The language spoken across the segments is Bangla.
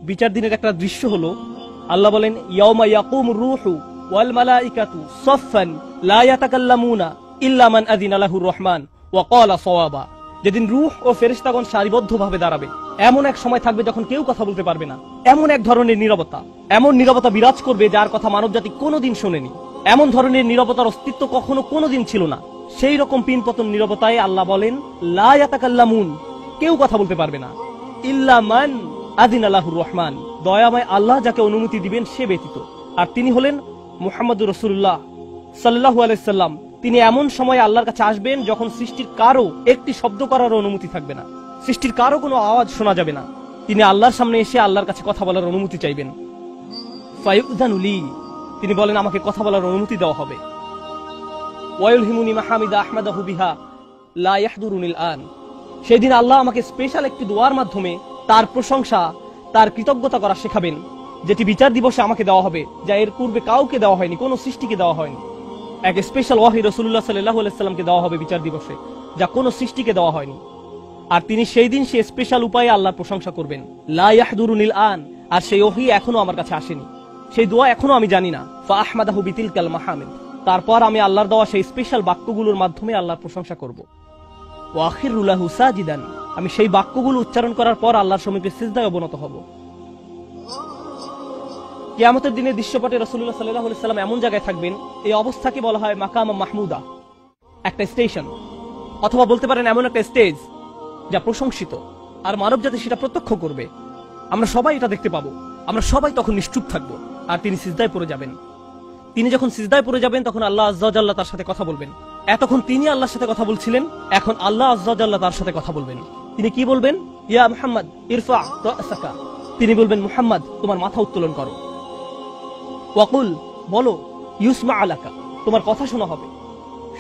বিচার দিনের একটা দৃশ্য হলো, আল্লাহ বলেন ইয়াউমা ইয়াকুমুর রূহু ওয়াল মালাইকাতু সাফফান লা ইয়াতাকাল্লামুনা ইল্লা মান আযিনা লাহুর রহমান ওয়া ক্বালা সাওয়াবা। যেদিন রূহ ও ফেরেশতাগণ সারিবদ্ধভাবে দাঁড়াবে, এমন এক সময় থাকবে যখন কেউ কথা বলতে পারবে না। এমন এক ধরনের নীরবতা, এমন নীরবতা বিরাজ করবে যার কথা মানবজাতি কোনোদিন শোনেনি। এমন ধরনের নীরবতার অস্তিত্ব কখনো কোনোদিন ছিল না। সেই রকম পিনপতন নীরবতায় আল্লাহ বলেন লা ইয়াতাকাল্লামুন, কেউ কথা বলতে পারবে না, ইল্লা মান আযিনা লাহুর রহমান, দয়াময় আল্লাহ যাকে অনুমতি দিবেন সে ব্যতীত। আর তিনি হলেন মুহাম্মদুর রাসূলুল্লাহ সাল্লাল্লাহু আলাইহি সাল্লাম। তিনি এমন সময় আল্লাহর কাছে আসবেন যখন সৃষ্টির কারো একটি শব্দ করার অনুমতি থাকবে না, সৃষ্টির কারো কোনো আওয়াজ শোনা যাবে না। তিনি আল্লাহর সামনে এসে আল্লাহর কাছে কথা বলার অনুমতি চাইবেন। ফায়ুযানু লি, তিনি বলেন আমাকে কথা বলার অনুমতি দেওয়া হবে। ওয়ায়ুলহিমুনি মাহামিদা আহমাদাহু বিহা লা ইয়াহদুরুনিল আন, সেদিন আল্লাহ আমাকে স্পেশাল একটি দোয়ার মাধ্যমে তার প্রশংসা, তার কৃতজ্ঞতা করা শেখাবেন, যেটি বিচার দিবসে আমাকে দেওয়া হবে, যা এর পূর্বে কাউকে দেওয়া হয়নি, কোনো সৃষ্টিকে দেওয়া হয়নি। এক স্পেশাল ওয়াহি রাসূলুল্লাহ সাল্লাল্লাহু আলাইহি সাল্লামকে দেওয়া হবে বিচার দিবসে, যা কোনো সৃষ্টিকে দেওয়া হয়নি। আর তিনি সেই দিন সেই স্পেশাল উপায়ে আল্লাহর প্রশংসা করবেন, লা ইয়াহদুরুনিল আন। আর সেই ওহী এখনো আমার কাছে আসেনি, সেই দোয়া এখনো আমি জানি না। ফা আহমাদাহু বিতিলকাল মাহামিদ, তারপর আমি আল্লাহর দেওয়া সেই স্পেশাল বাক্যগুলোর মাধ্যমে আল্লাহর প্রশংসা করব। ওয়া আখিরু লাহু সাজিদান, আমি সেই বাক্যগুলো উচ্চারণ করার পর আল্লাহর সমীপে সিজদায় অবনত হব। কিয়ামতের দিনের দৃশ্যপটে রাসূলুল্লাহ সাল্লাল্লাহু আলাইহি সাল্লাম এমন জায়গায় থাকবেন, এই অবস্থাকে বলা হয় মাকাম মাহমুদা, একটা স্টেশন, অথবা বলতে পারেন এমন একটা স্টেজ যা প্রশংসিত। আর মানবজাতি সেটা প্রত্যক্ষ করবে, আমরা সবাই এটা দেখতে পাবো। আমরা সবাই তখন নিশ্চুপ থাকবো, আর তিনি সিজদায় পড়ে যাবেন। তিনি যখন সিজদায় পড়ে যাবেন তখন আল্লাহ আযজা ওয়া জাল্লা তার সাথে কথা বলবেন। এতক্ষণ তিনি আল্লাহর সাথে কথা বলছিলেন, এখন আল্লাহ আযজা ওয়া জাল্লা তার সাথে কথা বলবেন। তিনি কি বলবেন? ইয়া মুহাম্মদ ইরফা রাসাকা, তিনি বলবেন মুহাম্মদ তোমার মাথা উত্তোলন করো। ওয়াকুল, বলো, ইউসমা আলাকা, তোমার কথা শোনা হবে।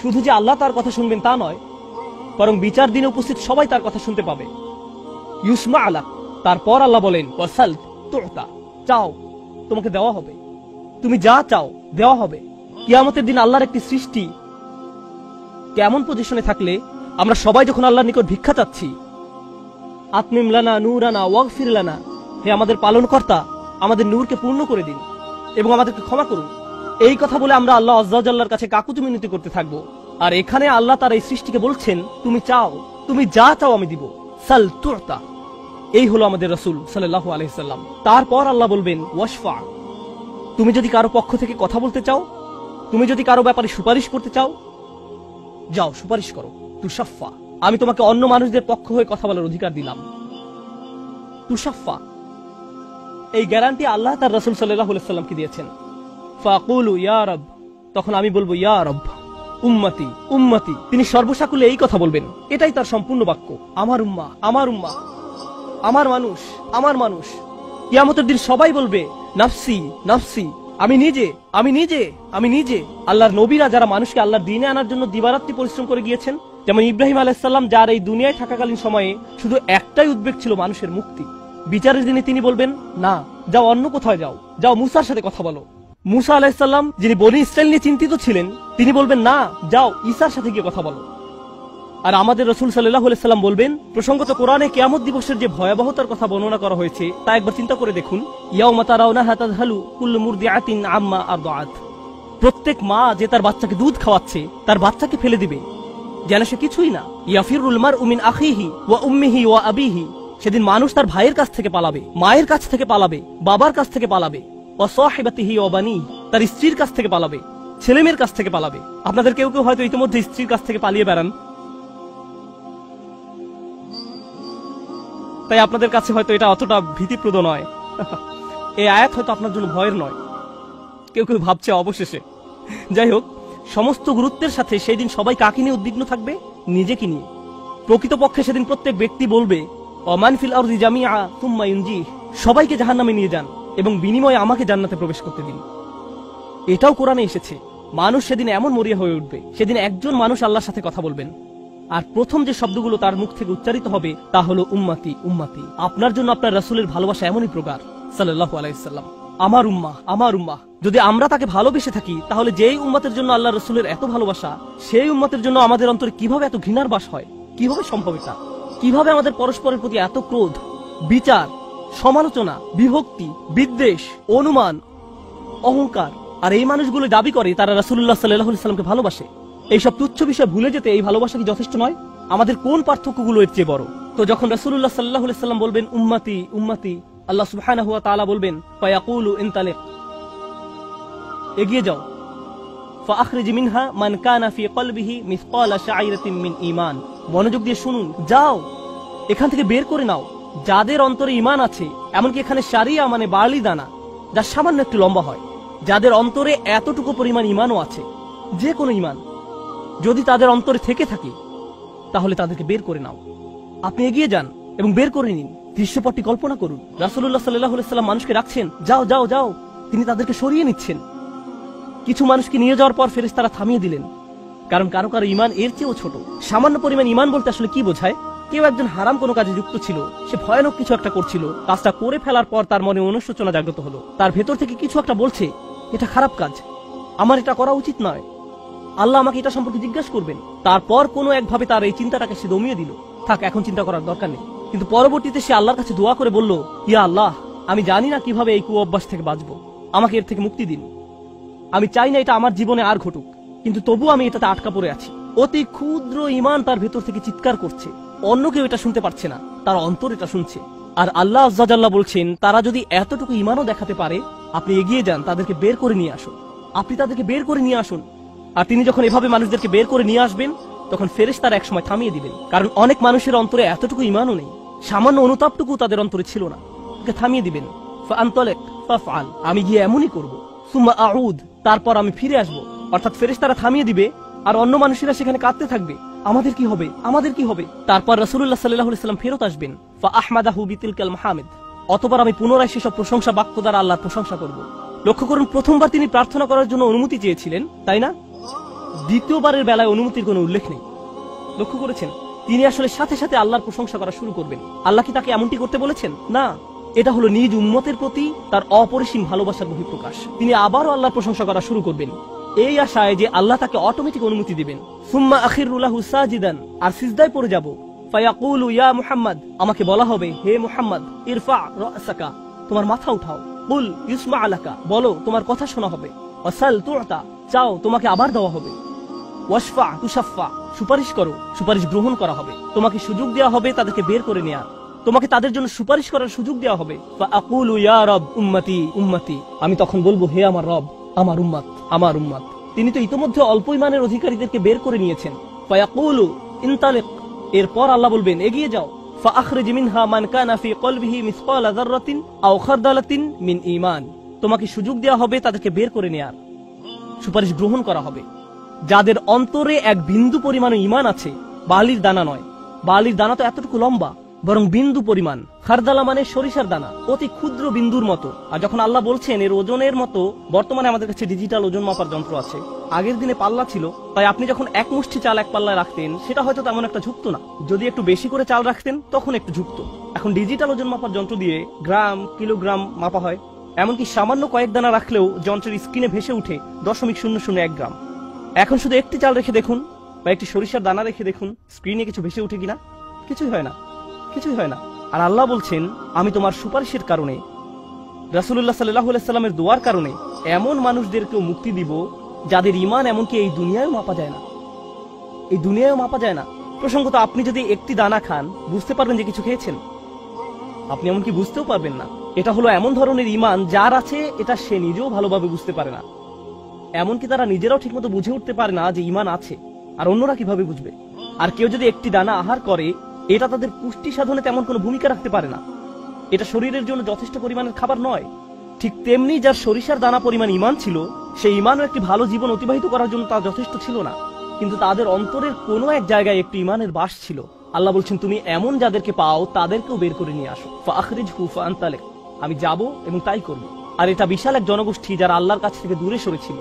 শুধু যে আল্লাহ তার কথা শুনবেন তা নয়, বরং বিচার দিনে উপস্থিত সবাই তার কথা শুনতে পাবে। ইউসমা আলাক, তারপর আল্লাহ বলেন ওয়াসাল তুতা, চাও তোমাকে দেওয়া হবে, তুমি যা চাও দেওয়া হবে। কিয়ামতের দিন আল্লাহর একটি সৃষ্টি কেমন পজিশনে থাকলে আমরা সবাই যখন আল্লাহর নিকট ভিক্ষা চাচ্ছি, আতমিম লানা নূরানা ওয়াগফির লানা, হে আমাদের পালনকর্তা, আমাদের নূরকে পূর্ণ করে দিন এবং আমাদেরকে ক্ষমা করুন, এই কথা বলে আমরা আল্লাহ আযজা ওয়া জাল্লার কাছে কাকুতি মিনতি করতে থাকবো। আর এখানে আল্লাহ তার এই সৃষ্টিকে বলছেন তুমি চাও, তুমি যা চাও আমি দিব, সাল তুতা। এই হলো আমাদের রাসূল সাল্লাল্লাহু আলাইহি সাল্লাম। তারপর আল্লাহ বলবেন ওয়াশফা, তুমি যদি কারো পক্ষ থেকে কথা বলতে চাও, তুমি যদি কারো ব্যাপারে সুপারিশ করতে চাও, যাও সুপারিশ করো। তুশাফা, আমি তোমাকে অন্য মানুষদের পক্ষ হয়ে কথা বলার অধিকার দিলাম। তুশাফা, এই গ্যারান্টি আল্লাহ তার রাসূল সাল্লাল্লাহু আলাইহি সাল্লামকে দিয়েছেন। ফাকুলু ইয়া রব, তখন আমি বলবো ইয়া রব, উম্মতি উম্মতি, তিনি সর্বসাকুলে এই কথা বলবেন, এটাই তার সম্পূর্ণ বাক্য, আমার উম্মাহ আমার উম্মাহ, আমার মানুষ আমার মানুষ। কিয়ামতের দিন সবাই বলবে নাফসি নাফসি, আমি নিজে আমি নিজে আমি নিজে। আল্লাহর নবীরা যারা মানুষকে আল্লাহর দ্বীনে আনার জন্য দিবারাত্রি পরিশ্রম করে গিয়েছেন, যেমন ইব্রাহিম আলাইহিস সালাম, যার এই দুনিয়ায় থাকাকালীন সময়ে শুধু একটাই উদ্বেগ ছিল মানুষের মুক্তি। বিচারের দিনে তিনি বলবেন না, যাও অন্য কোথাও যাও, যাও মুসার সাথে কথা বলো। মুসা আলাইহিস সালাম, যিনি বনী ইসরাইল নিয়ে চিন্তিত ছিলেন, তিনি বলবেন না, যাও ঈসার সাথে গিয়ে কথা বলো। আর আমাদের রাসূল সাল্লাল্লাহু আলাইহি সাল্লাম বলবেন, প্রসঙ্গত কোরআনে কিয়ামত দিবসের যে ভয়াবহতার কথা বর্ণনা করা হয়েছে তা একবার চিন্তা করে দেখুন। ইয়াউমা তারাউনাহা তাযহালু কুল্লু মুরদিআতিন আম্মা আরদাআত, প্রত্যেক মা যে তার বাচ্চাকে দুধ খাওয়াচ্ছে তার বাচ্চাকে ফেলে দিবে যেন সে কিছুই না। ইয়াফিরুল মারউ মিন আখিহি ওয়া উম্মিহি ওয়া আবিহি, সেদিন মানুষ তার ভাইয়ের কাছ থেকে পালাবে, মায়ের কাছ থেকে পালাবে, বাবার কাছ থেকে পালাবে। ওয়া সাহিবাতিহি ওয়া বানিহি, তার স্ত্রীর কাছ থেকে পালাবে, ছেলে মেয়ের কাছ থেকে পালাবে। আপনাদের কেউ কেউ হয়তো ইতিমধ্যে স্ত্রীর কাছ থেকে পালিয়ে বেড়ান, তাই আপনাদের কাছে হয়তো এটা অতটা ভীতিপ্রদ নয়। এই আয়াত হয়তো আপনার জন্য ভয়ের নয়, কেউ কেউ ভাবছে অবশেষে। যাই হোক, সমস্ত গুরুত্বের সাথে সেই দিন সবাই কাকে নিয়ে উদ্বিগ্ন থাকবে? নিজেকে নিয়ে। প্রকৃতপক্ষে সেদিন প্রত্যেক ব্যক্তি বলবে ওমান ফিল আরদি জামিআ সুম্মা ইনজি, সবাইকে জাহান্নামে নিয়ে যান এবং বিনিময়ে আমাকে জান্নাতে প্রবেশ করতে দিন। এটাও কোরআনে এসেছে। মানুষ সেদিন এমন মরিয়া হয়ে উঠবে, সেদিন একজন মানুষ আল্লাহর সাথে কথা বলবেন, আর প্রথম যে শব্দগুলো তার মুখ থেকে উচ্চারিত হবে তা হলো উম্মতি উম্মতি। আপনার জন্য আপনার রাসূলের ভালোবাসা এমনই প্রকার, সাল্লাল্লাহু আলাইহি সাল্লাম, আমার উম্মাহ আমার উম্মাহ। যদি আমরা তাকে ভালোবেসে থাকি, তাহলে যেই উম্মতের জন্য আল্লাহ রাসূলের এত ভালোবাসা, সেই উম্মতের জন্য আমাদের অন্তরে কিভাবে এত ঘৃণার বাস হয়? কিভাবে সম্ভব এটা? কিভাবে আমাদের পরস্পরের প্রতি এত ক্রোধ, বিচার, সমালোচনা, বিভক্তি, বিদ্বেষ, অনুমান, অহংকার। আর এই মানুষগুলো দাবি করে তারা রাসূলুল্লাহ সাল্লাল্লাহু আলাইহি ওয়াসাল্লামকে ভালোবাসে। এইসব তুচ্ছ বিষয় ভুলে যেতে এই ভালোবাসা কি যথেষ্ট নয়? আমাদের কোন পার্থক্যগুলো এর চেয়ে বড়? তো যখন রাসূলুল্লাহ সাল্লাল্লাহু আলাইহি ওয়াসাল্লাম বলবেন উম্মতি উম্মতি, আল্লাহ সুবহানাহু ওয়া তাআলা বলবেন ফায়াকুলু ইনতালিক, এগিয়ে যাও, ফাআখরিজ মিনহা মান কানা ফি কলবিহি মিসকালা শাইরাতিন মিন ঈমান। মনোযোগ দিয়ে শুনুন, যাও এখান থেকে বের করে নাও যাদের অন্তরে ঈমান আছে, এমনকি এখানে শারিয়া মানে বার্লি দানা, যা সামান্য একটু লম্বা হয়, যাদের অন্তরে এতটুকু পরিমাণ ঈমানও আছে, যে কোনো ঈমান যদি তাদের অন্তরে থেকে থাকে, তাহলে তাদেরকে বের করে নাও। আপনি এগিয়ে যান এবং বের করে নিন। দৃশ্যপটটি কল্পনা করুন, রাসূলুল্লাহ সাল্লাল্লাহু আলাইহি ওয়াসাল্লাম মানুষকে রাখছেন, যাও যাও যাও, তিনি তাদেরকে সরিয়ে নিচ্ছেন। কিছু মানুষকে নিয়ে যাওয়ার পর ফেরেশতারা থামিয়ে দিলেন, কারণ কারো কারো ঈমান এর চেয়েও ছোট। সামান্য পরিমাণ ঈমান বলতে আসলে কি বোঝায়? কেউ একজন হারাম কোনো কাজে যুক্ত ছিল, সে ভয়ানক কিছু একটা করছিল, কাজটা করে ফেলার পর তার মনে অনুশোচনা জাগ্রত হলো, তার ভেতর থেকে কিছু একটা বলছে এটা খারাপ কাজ, আমার এটা করা উচিত নয়, আল্লাহ আমাকে এটা সম্পর্কে জিজ্ঞাসা করবেন। তারপর কোনো একভাবে তার এই চিন্তাটাকে সে দমিয়ে দিল, থাক এখন চিন্তা করার দরকার নেই। কিন্তু পরবর্তীতে সে আল্লাহর কাছে দোয়া করে বলল, ইয়া আল্লাহ, আমি জানি না কিভাবে এই কুঅভ্যাস থেকে বাঁচবো, আমাকে এর থেকে মুক্তি দিন। আমি চাই না এটা আমার জীবনে আর ঘটুক, কিন্তু তবু আমি এটাতে আটকা পড়ে আছি। অতি ক্ষুদ্র ঈমান তার ভেতর থেকে চিৎকার করছে, অন্য কেউ এটা শুনতে পারছে না, তার অন্তর এটা শুনছে। আর আল্লাহ আজ্জা জাল্লা বলছেন, তারা যদি এতটুকু ঈমানও দেখাতে পারে, আপনি এগিয়ে যান, তাদেরকে বের করে নিয়ে আসুন। আপনি তাদেরকে বের করে নিয়ে আসুন। আর তিনি যখন এভাবে মানুষদেরকে বের করে নিয়ে আসবেন, তখন ফেরেশতারা এক সময় থামিয়ে দিবেন, কারণ অনেক মানুষের অন্তরে এতটুকু ঈমানও নেই, সামান্য অনুতাপটুকু তাদের অন্তরে ছিল না। তাকে থামিয়ে দিবেন, ফাআনতালিক ফাফআল, আমি গিয়ে এমনই করব, সুম্মা আউদ, তারপর আমি ফিরে আসব। অর্থাৎ ফেরেশতারা থামিয়ে দিবে, আর অন্য মানুষেরা সেখানে কাঁদতে থাকবে, আমাদের কি হবে, আমাদের কি হবে। তারপর রাসূলুল্লাহ সাল্লাল্লাহু আলাইহি ওয়াসাল্লাম ফেরত আসবেন, ফাআহমাদাহু বিতিলকাল মাহামিদ, অতঃপর আমি পুনরায় সেসব প্রশংসা বাক্য দ্বারা আল্লাহর প্রশংসা করব। লক্ষ্য করুন, প্রথমবার তিনি প্রার্থনা করার জন্য অনুমতি চেয়েছিলেন, তাই না? দ্বিতীয়বারের বেলায় অনুমতির কোনো উল্লেখ নেই। লক্ষ্য করেছেন, তিনি আসলে সাথে সাথে আল্লাহর প্রশংসা করা শুরু করবেন। আল্লাহ কি তাকে এমনটি করতে বলেছেন? না, এটা হলো নিজ উম্মতের প্রতি তার অপরিসীম ভালোবাসার বহিঃপ্রকাশ। তিনি আবারও আল্লাহর প্রশংসা করা শুরু করবেন, এই আশায় যে আল্লাহ তাকে অটোমেটিক অনুমতি দিবেন। সুম্মা আখিরু লাহু সাজিদান, আর সিজদায় পড়ে যাব। ফায়াকুলু ইয়া মুহাম্মদ, আমাকে বলা হবে, হে মুহাম্মদ, ইরফা রাসাকা, তোমার মাথা উঠাও। কুল ইউসমা আলাকা, বলো তোমার কথা শোনা হবে। ওয়াসাল তুতা, চাও তোমাকে আবার দেওয়া হবে। ওয়াশফা তুশাফা, সুপারিশ করো, সুপারিশ গ্রহণ করা হবে। তোমাকে সুযোগ দেওয়া হবে তাদেরকে বের করে নেওয়ার, তোমাকে তাদের জন্য সুপারিশ করার সুযোগ দেওয়া হবে। ফাআকুলু ইয়া রব উম্মতি উম্মতি, আমি তখন বলবো, হে আমার রব, আমার উম্মত, আমার উম্মত। তিনি তো ইতোমধ্যে অল্প ঈমানের অধিকারীদেরকে বের করে নিয়েছেন। ফায়াকুলু ইনতালিক, এরপর আল্লাহ বলবেন, এগিয়ে যাও। ফাআখরিজ মিনহা মান কানা ফি কলবিহি মিসকালা যাররাতিন আও খারদালাতিন মিন ঈমান, তোমাকে সুযোগ দেওয়া হবে তাদেরকে বের করে নেয়ার, সুপারিশ গ্রহণ করা হবে। যাদের অন্তরে এক বিন্দু পরিমাণ ঈমান আছে, বালির দানা নয়, বালির দানা তো এতটুকু লম্বা, বরং বিন্দু পরিমাণ। খারদালা মানে সরিষার দানা, অতি ক্ষুদ্র বিন্দুর মতো। আর যখন আল্লাহ বলছেন এর ওজনের মতো, বর্তমানে আমাদের কাছে ডিজিটাল ওজন মাপার যন্ত্র আছে, আগের দিনে পাল্লা ছিল, তাই আপনি যখন এক মুষ্টি চাল এক পাল্লায় রাখতেন, সেটা হয়তো তেমন একটা ঝুঁকতো না। যদি একটু বেশি করে চাল রাখতেন, তখন একটু ঝুঁকতো। এখন ডিজিটাল ওজন মাপার যন্ত্র দিয়ে গ্রাম, কিলোগ্রাম মাপা হয়। এমনকি সামান্য কয়েক দানা রাখলেও যন্ত্রের স্ক্রিনে ভেসে উঠে 0.001 গ্রাম। এখন শুধু একটি চাল রেখে দেখুন, বা একটি সরিষার দানা রেখে দেখুন, স্ক্রিনে কিছু ভেসে উঠে কিনা? কিছুই হয় না, কিছুই হয় না। আর আল্লাহ বলছেন, আমি তোমার সুপারিশের কারণে, রাসূলুল্লাহ সাল্লাল্লাহু আলাইহি ওয়াসাল্লামের দোয়ার কারণে এমন মানুষদেরকেও মুক্তি দিব যাদের ঈমান এমনকি এই দুনিয়ায়ও মাপা যায় না, এই দুনিয়ায়ও মাপা যায় না। প্রসঙ্গত, আপনি যদি একটি দানা খান, বুঝতে পারবেন যে কিছু খেয়েছেন? আপনি এমনকি বুঝতেও পারবেন না। এটা হলো এমন ধরনের ঈমান যার আছে, এটা সে নিজেও ভালোভাবে বুঝতে পারে না। এমনকি তারা নিজেরাও ঠিকমতো বুঝে উঠতে পারে না যে ঈমান আছে, আর অন্যরা কিভাবে বুঝবে? আর কেউ যদি একটি দানা আহার করে, এটা তাদের পুষ্টি সাধনে তেমন কোনো ভূমিকা রাখতে পারে না, এটা শরীরের জন্য যথেষ্ট পরিমাণের খাবার নয়। ঠিক তেমনি যার সরিষার দানা পরিমাণ ঈমান ছিল, সেই ঈমানও একটি ভালো জীবন অতিবাহিত করার জন্য তা যথেষ্ট ছিল না। কিন্তু তাদের অন্তরের কোনো এক জায়গায় একটি ঈমানের বাস ছিল। আল্লাহ বলছেন, তুমি এমন যাদেরকে পাও তাদেরকেও বের করে নিয়ে আসো। ফাআখরিজহু ফাআনতালিক, আমি যাব এবং তাই করব। আর এটা বিশাল এক জনগোষ্ঠী যারা আল্লাহর কাছ থেকে দূরে সরেছিল,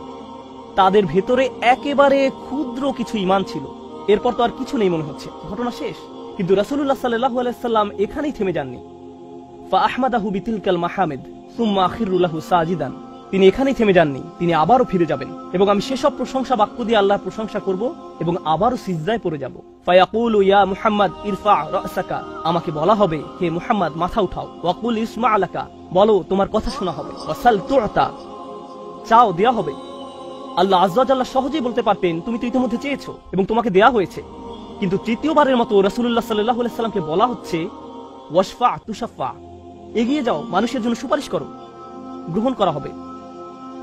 তাদের ভেতরে একেবারে ক্ষুদ্র কিছু ঈমান ছিল। এরপর তো আর কিছু নেই মনে হচ্ছে, ঘটনা শেষ। কিন্তু রাসূলুল্লাহ সাল্লাল্লাহু আলাইহি ওয়াসাল্লাম এখানেই থেমে যাননি। ফাআহমাদাহু বিতিলকাল মাহামিদ সুম্মা আখিরু লাহু সাজিদান, তিনি এখানেই থেমে যাননি, তিনি আবারও ফিরে যাবেন এবং আমি সেসব প্রশংসা বাক্য দিয়ে আল্লাহর প্রশংসা করব এবং আবারও সিজদায় পড়ে যাব। ফায়াকুলু ইয়া মুহাম্মদ ইরফা রাসাকা, আমাকে বলা হবে হে মুহাম্মদ মাথা উঠাও। ওয়াকুল ইসমা আলাকা, বলো তোমার কথা শোনা হবে। ওয়াসাল তুতা, চাও দেয়া হবে। আল্লাহ আযজা ওয়া জাল্লা সহজেই বলতে পারতেন তুমি তো ইতিমধ্যে চেয়েছো এবং তোমাকে দেয়া হয়েছে, কিন্তু তৃতীয়বারের মতো রাসূলুল্লাহ সাল্লাল্লাহু আলাইহি সাল্লামকে বলা হচ্ছে ওয়াশফা তুশাফা, এগিয়ে যাও, মানুষের জন্য সুপারিশ করো, গ্রহণ করা হবে,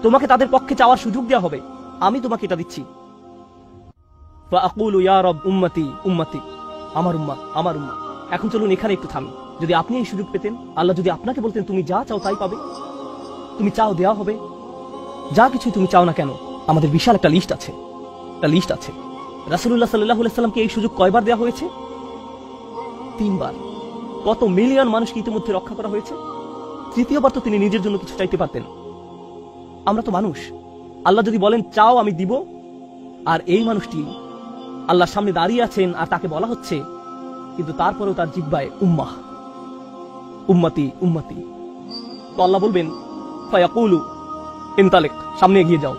তোমাকে তাদের পক্ষে চাওয়ার সুযোগ দেওয়া হবে, আমি তোমাকে এটা দিচ্ছি। ফাআকুলু ইয়া রাব উম্মতি উম্মতি, আমার উম্মাহ আমার উম্মাহ। এখন চলুন এখানে একটু থামি। যদি আপনি এই সুযোগ পেতেন, আল্লাহ যদি আপনাকে বলতেন তুমি যা চাও তাই পাবে, তুমি চাও দেওয়া হবে, যা কিছু তুমি চাও না কেন, আমাদের বিশাল একটা লিস্ট আছে, রাসূলুল্লাহ সাল্লাল্লাহু আলাইহি সাল্লামকে এই সুযোগ কয়বার দেওয়া হয়েছে? 3 বার। কত মিলিয়ন মানুষকে ইতিমধ্যে রক্ষা করা হয়েছে। তৃতীয়বার তো তিনি নিজের জন্য কিছু চাইতে পারতেন। আমরা তো মানুষ, আল্লাহ যদি বলেন চাও আমি দিব, আর এই মানুষটি আল্লাহর সামনে দাঁড়িয়ে আছেন আর তাকে বলা হচ্ছে, কিন্তু তারপরেও তার জিহ্বায় উম্মাহ উম্মতি উম্মতি, তো আল্লাহ বলবেন ফায়াকুলু ইনতালিক, সামনে এগিয়ে যাও।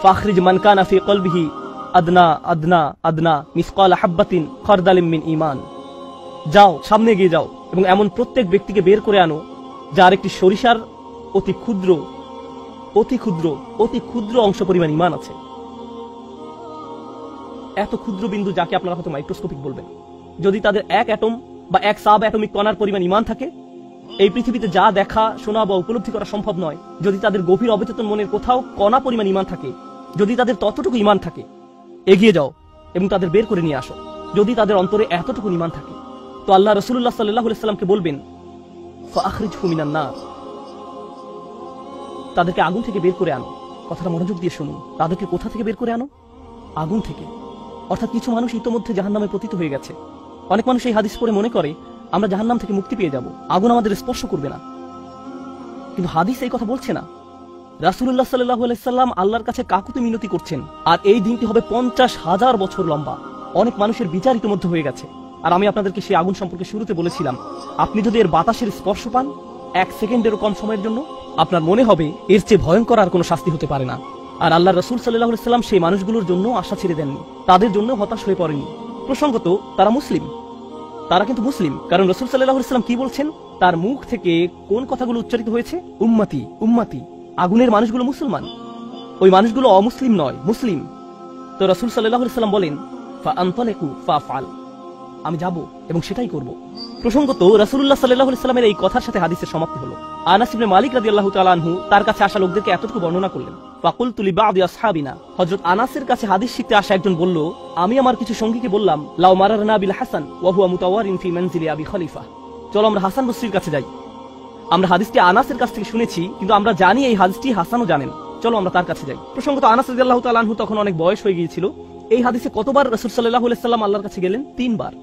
ফাখরিজ মান কানা ফি কলবিহি আদনা আদনা আদনা মিসকাল হাব্বাতিন খারদালিম মিন ঈমান, যাও সামনে এগিয়ে যাও এবং এমন প্রত্যেক ব্যক্তিকে বের করে আনো যার একটি সরিষার অতি ক্ষুদ্র অতি ক্ষুদ্র অতি ক্ষুদ্র অংশ পরিমাণ ঈমান আছে। এত ক্ষুদ্র বিন্দু যাকে আপনারা হয়তো মাইক্রোস্কোপিক বলবেন, যদি তাদের এক অ্যাটম বা এক সাব অ্যাটমিক কণার পরিমাণ ঈমান থাকে, এই পৃথিবীতে যা দেখা শোনা বা উপলব্ধি করা সম্ভব নয়, যদি তাদের গভীর অবচেতন মনের কোথাও কণা পরিমাণ ঈমান থাকে, যদি তাদের ততটুকু ঈমান থাকে, এগিয়ে যাও এবং তাদের বের করে নিয়ে আসো। যদি তাদের অন্তরে এতটুকু ঈমান থাকে, তো আল্লাহ রাসূলুল্লাহ সাল্লাল্লাহু আলাইহি সাল্লামকে বলবেন ফাখরিজহু মিনান নার, তাদেরকে আগুন থেকে বের করে আনো। কথাটা মনোযোগ দিয়ে শুনুন, তাদেরকে কোথা থেকে বের করে আনো? আগুন থেকে। অর্থাৎ কিছু মানুষ ইতোমধ্যে জাহান্নামে পতিত হয়ে গেছে। অনেক মানুষ এই হাদিস পড়ে মনে করে আমরা জাহান্নাম থেকে মুক্তি পেয়ে যাব, আগুন আমাদের স্পর্শ করবে না, কিন্তু হাদিস এই কথা বলছে না। রাসূলুল্লাহ সাল্লাল্লাহু আলাইহি সাল্লাম আল্লাহর কাছে কাকুতি মিনতি করছেন, আর এই দিনটি হবে 50,000 বছর লম্বা। অনেক মানুষের বিচার ইতিমধ্যে হয়ে গেছে। আর আমি আপনাদেরকে সেই আগুন সম্পর্কে শুরুতে বলেছিলাম, আপনি যদি এর বাতাসের স্পর্শ পান 1 সেকেন্ডেরও কম সময়ের জন্য, আপনার মনে হবে এর চেয়ে ভয়ঙ্কর আর কোনো শাস্তি হতে পারে না। আর আল্লাহ রাসূল সাল্লাল্লাহু আলাইহি সাল্লাম সেই মানুষগুলোর জন্য আশা ছেড়ে দেননি, তাদের জন্য হতাশ হয়ে পড়েনি। প্রসঙ্গত তারা মুসলিম, তারা কিন্তু মুসলিম, কারণ রাসূল সাল্লাল্লাহু আলাইহি সাল্লাম কি বলছেন, তার মুখ থেকে কোন কথাগুলো উচ্চারিত হয়েছে? উম্মতি উম্মতি। আগুনের মানুষগুলো মুসলমান, ওই মানুষগুলো অমুসলিম নয়, মুসলিম। তো রাসূল সাল্লাল্লাহু আলাইহি সাল্লাম বলেন ফাআনতালিকু ফাফআল, আমি যাব এবং সেটাই করব। প্রসঙ্গত রাসূলুল্লাহ সাল্লাল্লাহু আলাইহি সাল্লামের এই কথার সাথে হাদিসের সমাপ্তি হলো। আনাস ইবনে মালিক রাদিয়াল্লাহু তাআলা আনহু তার কাছে আসা লোকদেরকে এতটুকু বর্ণনা করলেন। ফাকুলতু লিবাদি আসহাবিনা, হযরত আনাসের কাছে হাদিস শিখতে আসা একজন বলল, আমি আমার কিছু সঙ্গীকে বললাম, লাউ মারারনা বিল হাসান ওয়া হুয়া মুতাওয়ারিন ফি মানজিলি আবি খলিফা, চলো আমরা হাসান বসরির কাছে যাই। আমরা হাদিসটি আনাসের কাছ থেকে শুনেছি, কিন্তু আমরা জানি এই হাদিসটি হাসানও জানেন, চলো আমরা তার কাছে যাই। প্রসঙ্গত আনাস রাদিয়াল্লাহু তাআলা আনহু তখন অনেক বয়স হয়ে গিয়েছিল। এই হাদিসে কতবার রাসূল সাল্লাল্লাহু আলাইহি সাল্লাম আল্লাহর কাছে গেলেন? 3 বার।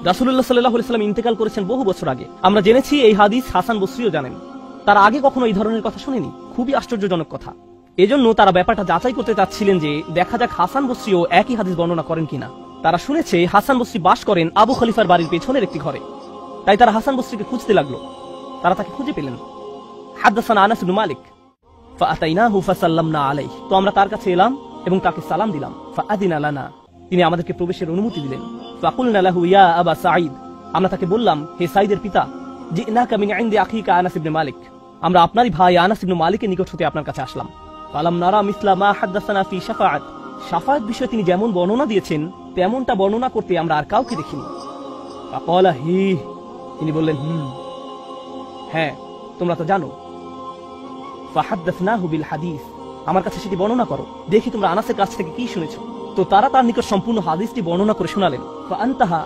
রাসূলুল্লাহ সাল্লাল্লাহু আলাইহি সাল্লাম ইন্তেকাল করেছেন বহু বছর আগে। আমরা জেনেছি এই হাদিস হাসান বসরিও জানেন, তারা আগে কখনো এই ধরনের কথা শুনেনি। খুবই আশ্চর্যজনক কথা। এজন্য তারা ব্যাপারটা যাচাই করতে চাচ্ছিলেন যে দেখা যাক হাসান বসরিও একই হাদিস বর্ণনা করেন কিনা। তারা শুনেছে হাসান বসরি বাস করেন আবু খলিফার বাড়ির পেছনের একটি ঘরে, তাই তারা হাসান বসরিকে খুঁজতে লাগলো। তারা তাকে খুঁজে পেলেন। হাদাসানা আনাস ইবনে মালিক ফাআতাইনাহু ফাসাল্লামনা আলাইহি, তো আমরা তার কাছে এলাম এবং তাকে সালাম দিলাম। ফাআদিনা লানা, তিনি আমাদেরকে প্রবেশের অনুমতি দিলেন। ফাকুলনা লাহু ইয়া আবা সাঈদ, আমরা তাকে বললাম হে সাঈদের পিতা, জিনাকা মিন ইনদি আখিকা আনাস ইবনে মালিক, আমরা আপনারই ভাই আনাস ইবনে মালিকের নিকট হতে আপনার কাছে আসলাম। ফালাম নারা মিসলা মা হাদাসানা ফি শাফাআত, শাফাআত বিষয়ে তিনি যেমন বর্ণনা দিয়েছেন তেমনটা বর্ণনা করতে আমরা আর কাউকে দেখিনি। ফাকালা হি, তিনি বললেন হ্যাঁ তোমরা তো জানো। ফাহাদাসনাহু বিল হাদিস, আমার কাছে সেটি বর্ণনা করো, দেখি তোমরা আনাসের কাছ থেকে কি শুনেছো। তো তারা তার নিকট সম্পূর্ণ হাদিসটি বর্ণনা করে শোনালেন। ফাআনতাহা